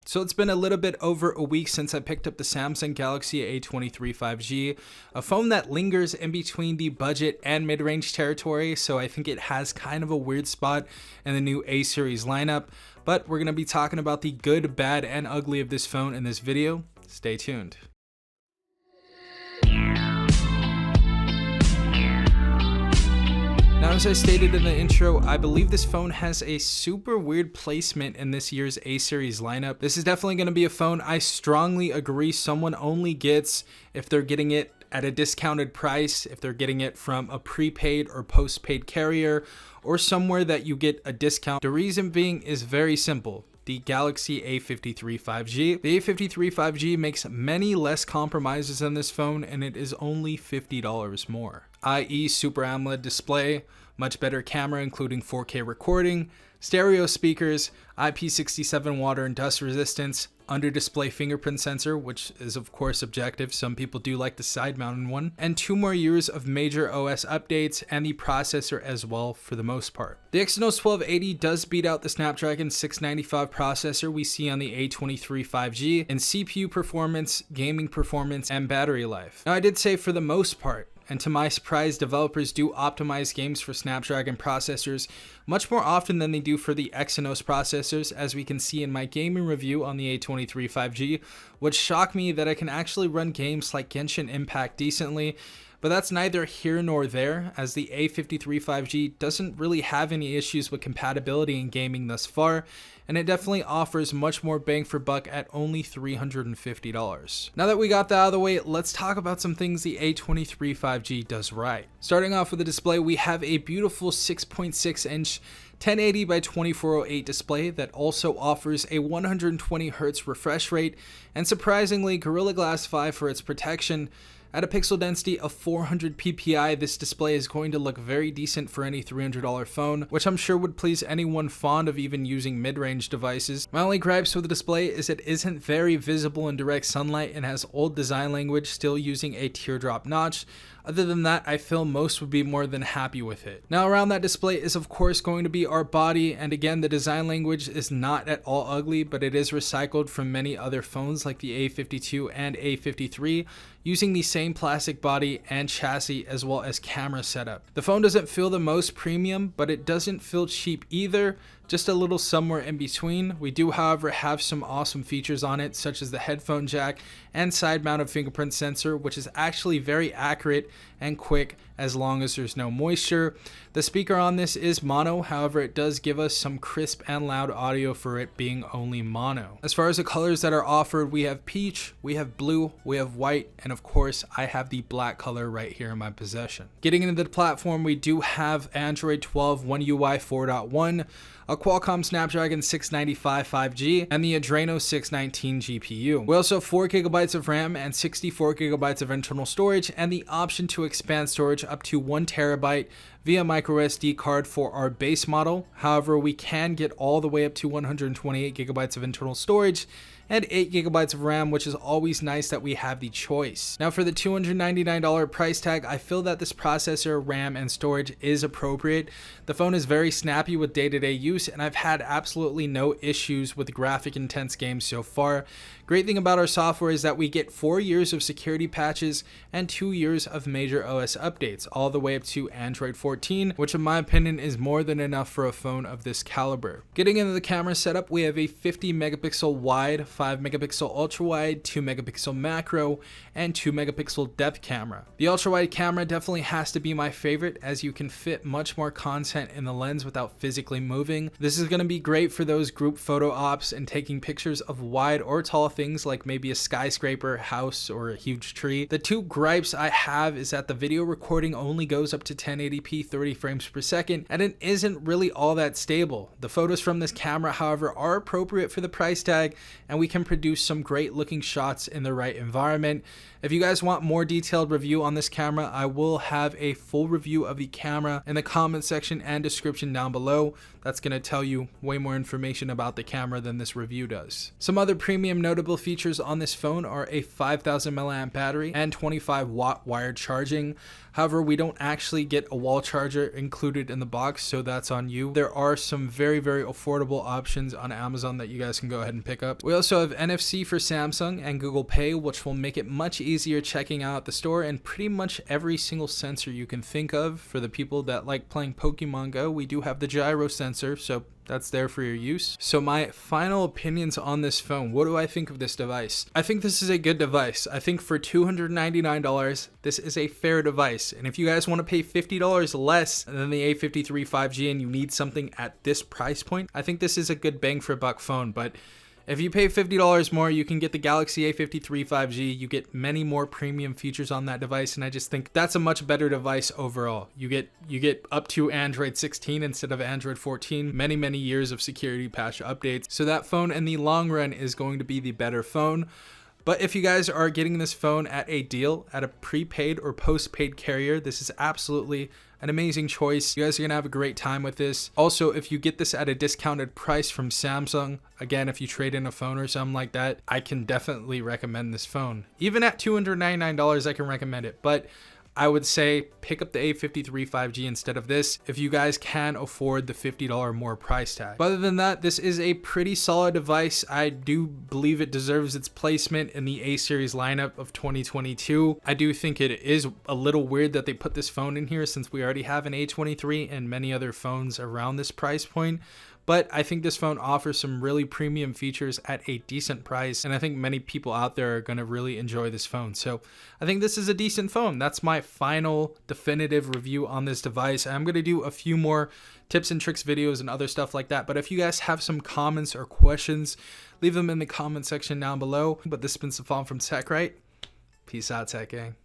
So it's been a little bit over a week since I picked up the Samsung Galaxy A23 5G, a phone that lingers in between the budget and mid-range territory, so I think it has kind of a weird spot in the new A series lineup, but we're going to be talking about the good, bad, and ugly of this phone in this video. Stay tuned. Now, as I stated in the intro, I believe this phone has a super weird placement in this year's A series lineup. This is definitely going to be a phone I strongly agree someone only gets if they're getting it at a discounted price, if they're getting it from a prepaid or postpaid carrier, or somewhere that you get a discount. The reason being is very simple. The Galaxy A53 5G. The A53 5G makes many less compromises than this phone, and it is only $50 more. i.e. Super AMOLED display, much better camera including 4K recording, stereo speakers, IP67 water and dust resistance, under display fingerprint sensor, which is of course objective, some people do like the side mounted one, and 2 more years of major OS updates and the processor as well for the most part. The Exynos 1280 does beat out the Snapdragon 695 processor we see on the A23 5G in CPU performance, gaming performance, and battery life. Now I did say for the most part, and to my surprise, developers do optimize games for Snapdragon processors much more often than they do for the Exynos processors, as we can see in my gaming review on the A23 5G, which shocked me that I can actually run games like Genshin Impact decently. But that's neither here nor there, as the A53 5G doesn't really have any issues with compatibility in gaming thus far, and it definitely offers much more bang for buck at only $350. Now that we got that out of the way, let's talk about some things the A23 5G does right. Starting off with the display, we have a beautiful 6.6-inch 1080 by 2408 display that also offers a 120Hz refresh rate, and surprisingly, Gorilla Glass 5 for its protection. At a pixel density of 400 ppi, this display is going to look very decent for any $300 phone, which I'm sure would please anyone fond of even using mid-range devices. My only gripes with the display is it isn't very visible in direct sunlight and has old design language, still using a teardrop notch. Other than that, I feel most would be more than happy with it. Now around that display is of course going to be our body, and again the design language is not at all ugly, but it is recycled from many other phones like the A52 and A53, using the same plastic body and chassis as well as camera setup. The phone doesn't feel the most premium, but it doesn't feel cheap either, just a little somewhere in between. We do however have some awesome features on it, such as the headphone jack and side mounted fingerprint sensor, which is actually very accurate and quick as long as there's no moisture. The speaker on this is mono, however it does give us some crisp and loud audio for it being only mono. As far as the colors that are offered, we have peach, we have blue, we have white, and of course I have the black color right here in my possession. Getting into the platform, we do have Android 12 One UI 4.1, a Qualcomm Snapdragon 695 5G, and the Adreno 619 GPU. We also have 4GB of RAM and 64GB of internal storage, and the option to expand storage up to 1TB via microSD card for our base model. However, we can get all the way up to 128GB of internal storage and 8GB of RAM, which is always nice that we have the choice. Now for the $299 price tag, I feel that this processor, RAM, and storage is appropriate. The phone is very snappy with day-to-day use, and I've had absolutely no issues with graphic intense games so far. Great thing about our software is that we get 4 years of security patches and 2 years of major OS updates, all the way up to Android 14, which in my opinion is more than enough for a phone of this caliber. Getting into the camera setup, we have a 50 megapixel wide, 5 megapixel ultra wide, 2 megapixel macro, and 2 megapixel depth camera. The ultra wide camera definitely has to be my favorite, as you can fit much more content in the lens without physically moving. This is going to be great for those group photo ops and taking pictures of wide or tall things like maybe a skyscraper, house, or a huge tree. The 2 gripes I have is that the video recording only goes up to 1080p 30 frames per second, and it isn't really all that stable. The photos from this camera, however, are appropriate for the price tag, and we can produce some great looking shots in the right environment. If you guys want more detailed review on this camera, I will have a full review of the camera in the comment section and description down below. That's going to tell you way more information about the camera than this review does. Some other premium notable features on this phone are a 5000 mAh battery and 25 watt wired charging. However, we don't actually get a wall charger included in the box, so that's on you. There are some very, very affordable options on Amazon that you guys can go ahead and pick up. We also have NFC for Samsung and Google Pay, which will make it much easier checking out the store, and pretty much every single sensor you can think of. For the people that like playing Pokemon Go, we do have the gyro sensor, so that's there for your use. So my final opinions on this phone. What do I think of this device? I think this is a good device. I think for $299, this is a fair device. And if you guys want to pay $50 less than the A53 5G and you need something at this price point, I think this is a good bang for buck phone. But if you pay $50 more, you can get the Galaxy A53 5G. You get many more premium features on that device, and I just think that's a much better device overall. You get up to Android 16 instead of Android 14, many years of security patch updates. So that phone in the long run is going to be the better phone. But if you guys are getting this phone at a deal, at a prepaid or postpaid carrier, this is absolutely an amazing choice. You guys are gonna have a great time with this. Also, if you get this at a discounted price from Samsung, again, if you trade in a phone or something like that, I can definitely recommend this phone. Even at $299, I can recommend it. But I would say pick up the A53 5G instead of this if you guys can afford the $50 more price tag. But other than that, this is a pretty solid device. I do believe it deserves its placement in the A series lineup of 2022. I do think it is a little weird that they put this phone in here since we already have an A23 and many other phones around this price point. But I think this phone offers some really premium features at a decent price, and I think many people out there are going to really enjoy this phone. So I think this is a decent phone. That's my final definitive review on this device. I'm going to do a few more tips and tricks videos and other stuff like that. But if you guys have some comments or questions, leave them in the comment section down below. But this has been Safan from TechRight. Peace out, Tech Gang.